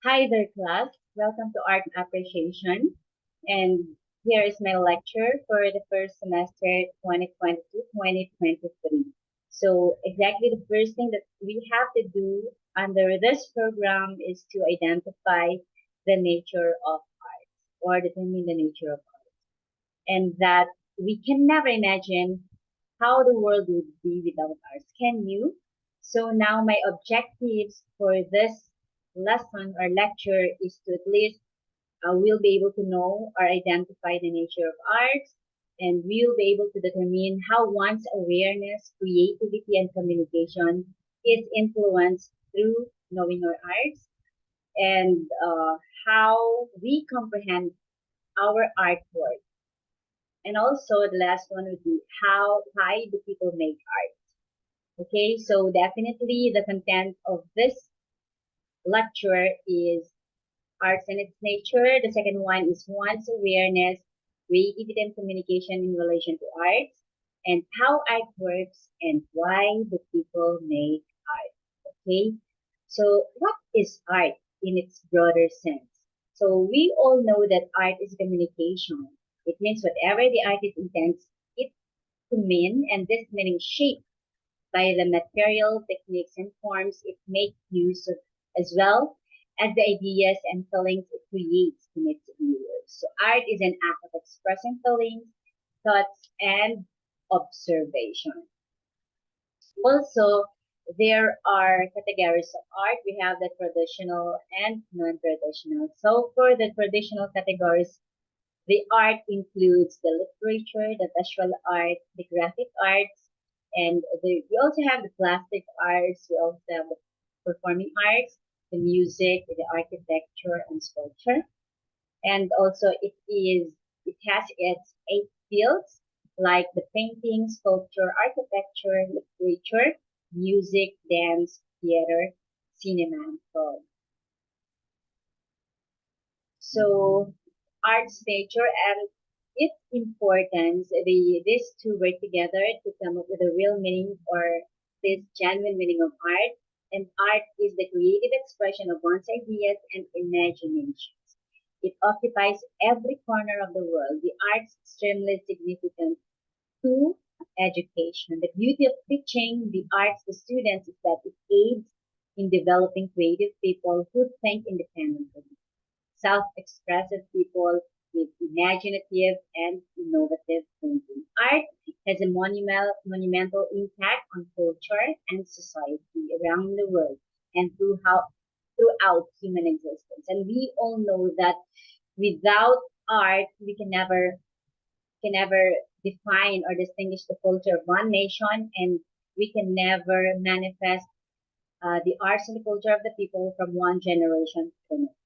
Hi there, class. Welcome to Art Appreciation. And here is my lecture for the first semester 2022-2023. So exactly the first thing that we have to do under this program is to identify the nature of art or determine the nature of art. And that we can never imagine how the world would be without arts. Can you? So now my objectives for this lesson or lecture is to at least we'll be able to know or identify the nature of arts, and we'll be able to determine how one's awareness, creativity, and communication is influenced through knowing our arts, and how we comprehend our artwork. And also the last one would be why do people make art? Okay, so definitely the content of this lecture is arts and its nature. The second one is one's awareness, creativity, and communication in relation to arts, and how art works and why do people make art. Okay, so what is art in its broader sense? So we all know that art is communication. It means whatever the artist intends it to mean, and this meaning shaped by the material, techniques, and forms it makes use of, as well as the ideas and feelings it creates in its viewers. So art is an act of expressing feelings, thoughts, and observation. Also, there are categories of art. We have the traditional and non-traditional. So for the traditional categories, the art includes the literature, the visual art, the graphic arts, and we also have the plastic arts. We also have the performing arts, the music, the architecture, and sculpture. And also it has its 8 fields like the painting, sculpture, architecture, literature, music, dance, theater, cinema, and film. So art's nature and its importance, these two work together to come up with a real meaning or this genuine meaning of art. And art is the creative expression of one's ideas and imaginations. It occupies every corner of the world. The arts extremely significant to education. The beauty of teaching the arts to students is that it aids in developing creative people who think independently, self-expressive people with imaginative and innovative thinking. Art has a monumental impact on culture and society around the world and throughout human existence. And we all know that without art, we can never define or distinguish the culture of one nation, and we can never manifest the arts and the culture of the people from one generation to the next.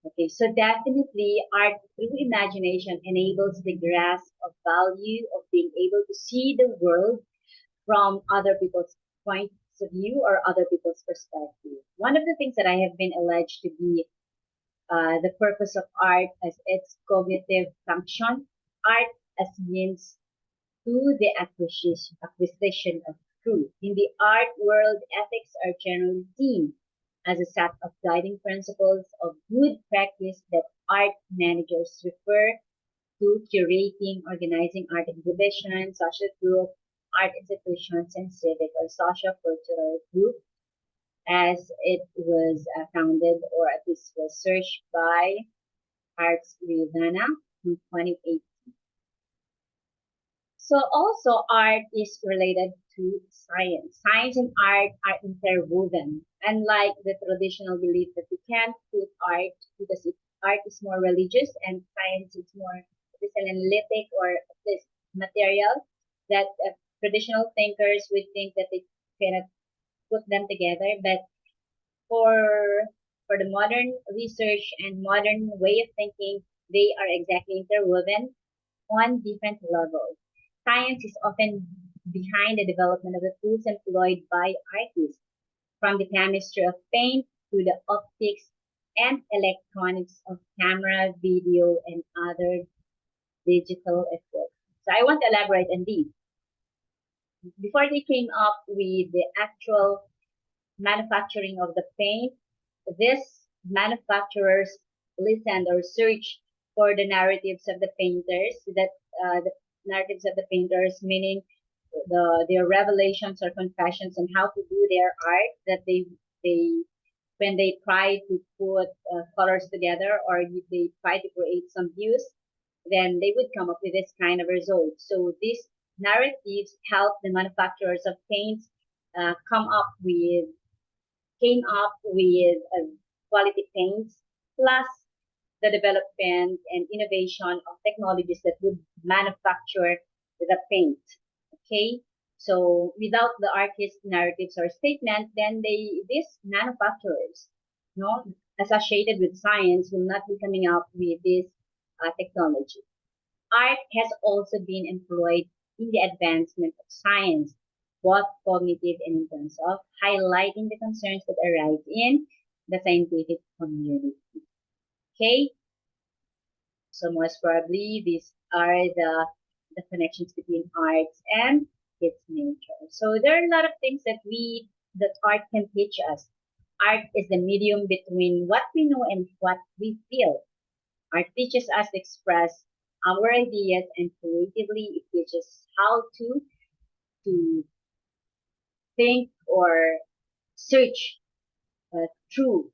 Okay, so definitely art through imagination enables the grasp of value of being able to see the world from other people's points of view or other people's perspective. One of the things that I have been alleged to be the purpose of art as its cognitive function, art as means to the acquisition of truth. In the art world, ethics are generally seen as a set of guiding principles of good practice that art managers refer to curating, organizing art exhibitions, social group, art institutions, and civic or social cultural group as it was founded or at least researched by Arts Rizana in 2018. So also art is related to science. Science and art are interwoven. Unlike the traditional belief that you can't put art because art is more religious and science is more it is an analytic or this material that traditional thinkers would think that they cannot put them together. But for for the modern research and modern way of thinking, they are exactly interwoven on different levels. Science is often behind the development of the tools employed by artists, from the chemistry of paint to the optics and electronics of camera, video, and other digital equipment. So I want to elaborate on these. Before they came up with the actual manufacturing of the paint, these manufacturers listened or searched for the narratives of the painters, that the narratives of the painters, meaning their revelations or confessions on how to do their art, that they when they try to put colors together, or they try to create some views, then they would come up with this kind of result. So these narratives help the manufacturers of paints come up with came up with quality paints, plus the development and innovation of technologies that would manufacture the paint. Okay, so without the artist narratives or statement, then these manufacturers, no, associated with science, will not be coming up with this technology. Art has also been employed in the advancement of science, both cognitive and in terms of highlighting the concerns that arise in the scientific community. Okay, so most probably these are the connections between arts and its nature. So there are a lot of things that art can teach us. Art is the medium between what we know and what we feel. Art teaches us to express our ideas, and creatively it teaches how to think or search true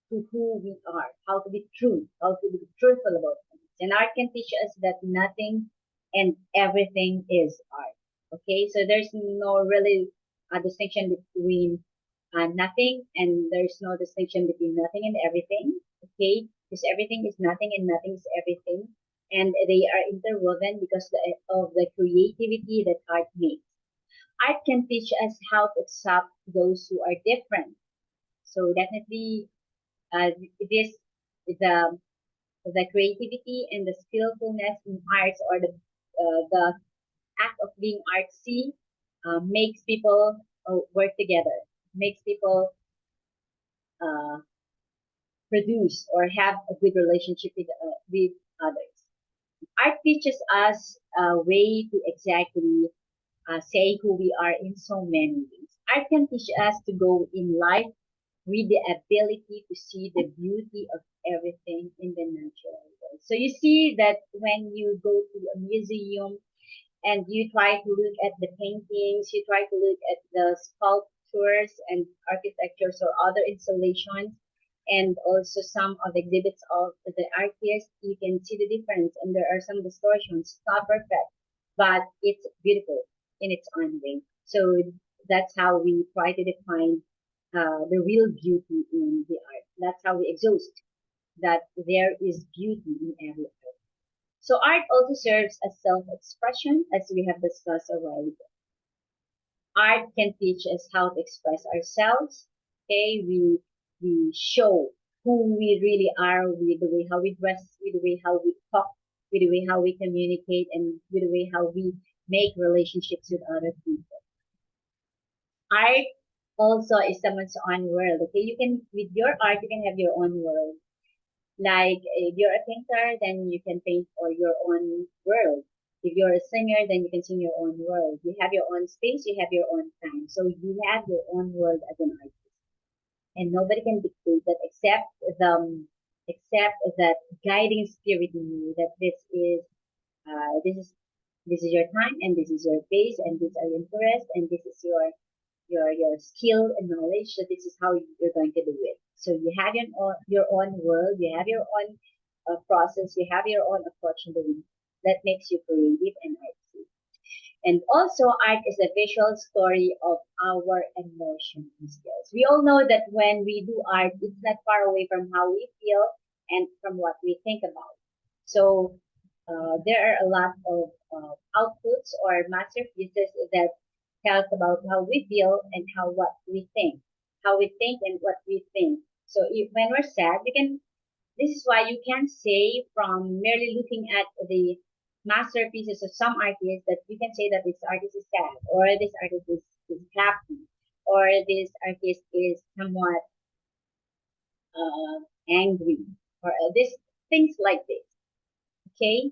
to who we are, how to be true, how to be truthful about things. And art can teach us that nothing and everything is art. Okay, so there's no really distinction between nothing, and there's no distinction between nothing and everything. Okay, because everything is nothing and nothing is everything, and they are interwoven because of the creativity that art makes. Art can teach us how to accept those who are different. So definitely, this the the creativity and the skillfulness in arts, or the act of being artsy, makes people work together, makes people uh, produce or have a good relationship with others. Art teaches us a way to exactly say who we are in so many ways. Art can teach us to go in life with the ability to see the beauty of everything in the natural world. So you see that when you go to a museum and you try to look at the paintings, you try to look at the sculptures and architectures or other installations, and also some of the exhibits of the artists, you can see the difference, and there are some distortions. It's not perfect, but it's beautiful in its own way. So that's how we try to define the real beauty in the art. That's how we exhaust that there is beauty in every art. So art also serves as self-expression, as we have discussed already. Art can teach us how to express ourselves. Okay, we show who we really are with the way how we dress, with the way how we talk, with the way how we communicate, and with the way how we make relationships with other people. Art also is someone's own world. Okay, you can with your art you can have your own world. Like if you're a painter, then you can paint for your own world. If you're a singer, then you can sing your own world. You have your own space, you have your own time. So you have your own world as an artist, and nobody can dictate that except that guiding spirit in you that uh, this is this is your time, and this is your pace, and these are your interests, and this is your skill and knowledge. So this is how you're going to do it. So you have your own world, you have your own process, you have your own approach in doing that makes you creative and artsy. And also, art is a visual story of our emotion and skills. We all know that when we do art, it's not far away from how we feel and from what we think about. So there are a lot of outputs or masterpieces that tells about how we feel and how we think and what we think. So when we're sad, we can. This is why you can say from merely looking at the masterpieces of some artists that you can say that this artist is sad, or this artist is happy, or this artist is somewhat angry, or this things like this. Okay.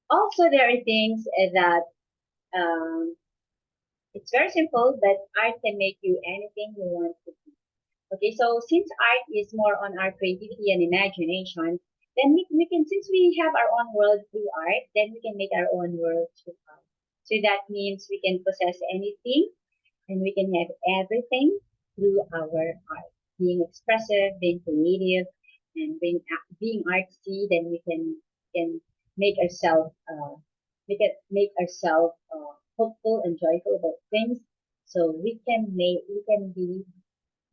Also, there are things that Um, it's very simple, but art can make you anything you want to be. Okay, so since art is more on our creativity and imagination, then we can, since we have our own world through art, then we can make our own world through art. So that means we can possess anything and we can have everything through our art. Being expressive, being creative, and being artsy, then we can make ourselves make ourselves hopeful and joyful about things. So we can make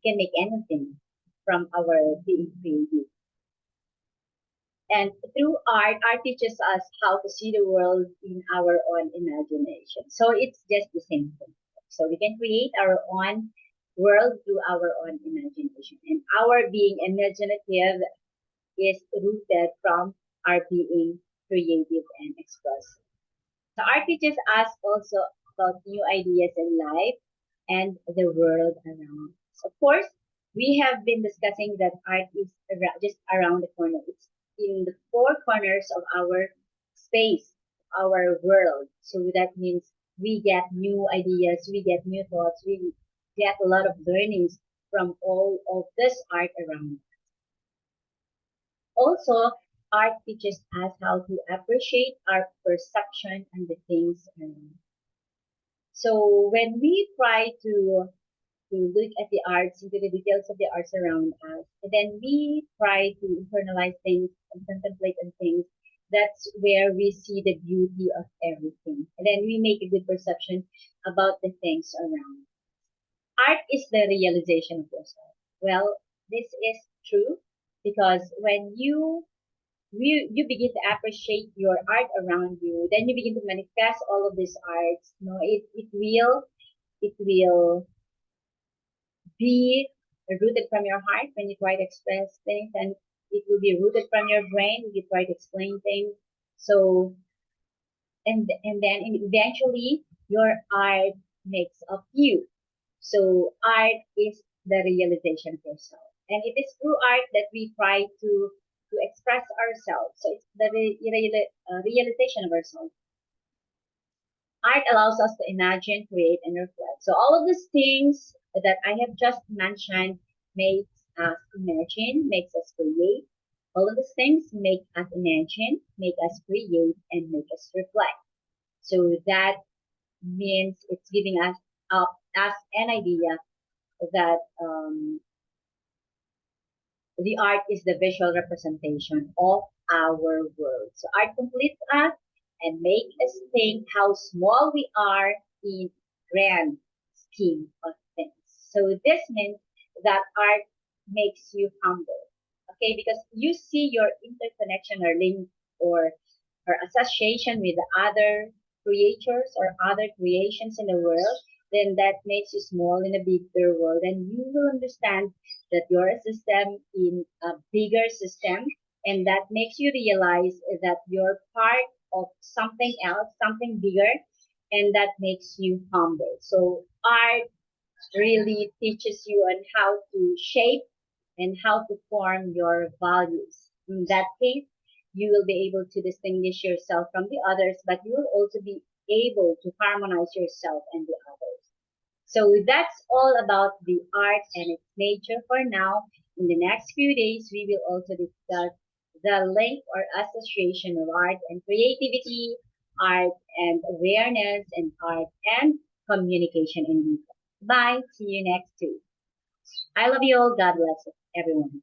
anything from our being creative. And through art teaches us how to see the world in our own imagination. So it's just the same thing. So we can create our own world through our own imagination. And our being imaginative is rooted from our being creative and expressive. So art teaches us also about new ideas in life and the world around us. Of course, we have been discussing that art is just around the corner. It's in the four corners of our space, our world. So that means we get new ideas, we get new thoughts, we get a lot of learnings from all of this art around. Also, art teaches us how to appreciate our perception and the things around. So when we try to look at the arts, into the details of the arts around us, and then we try to internalize things and contemplate on things, that's where we see the beauty of everything. And then we make a good perception about the things around. Art is the realization of yourself. Well, this is true because when you begin to appreciate your art around you, then you begin to manifest all of these arts. You know, it will be rooted from your heart when you try to express things, and it will be rooted from your brain when you try to explain things. So and then eventually your art makes of you. So art is the realization of yourself, and it is through art that we try to express ourselves. So it's the realization of ourselves. Art allows us to imagine, create, and reflect. So all of these things that I have just mentioned makes us imagine, makes us create. All of these things make us imagine, make us create, and make us reflect. So that means it's giving us an idea that the art is the visual representation of our world. So art completes us and makes us think how small we are in grand scheme of things. So this means that art makes you humble. Okay, because you see your interconnection or link or or association with other creatures or other creations in the world, then that makes you small in a bigger world. And you will understand that you're a system in a bigger system. And that makes you realize that you're part of something else, something bigger. And that makes you humble. So art really teaches you on how to shape and how to form your values. In that case, you will be able to distinguish yourself from the others, but you will also be able to harmonize yourself and the others. So that's all about the art and its nature for now. In the next few days, we will also discuss the link or association of art and creativity, art and awareness, and art and communication in detail. Bye. See you next week. I love you all. God bless everyone.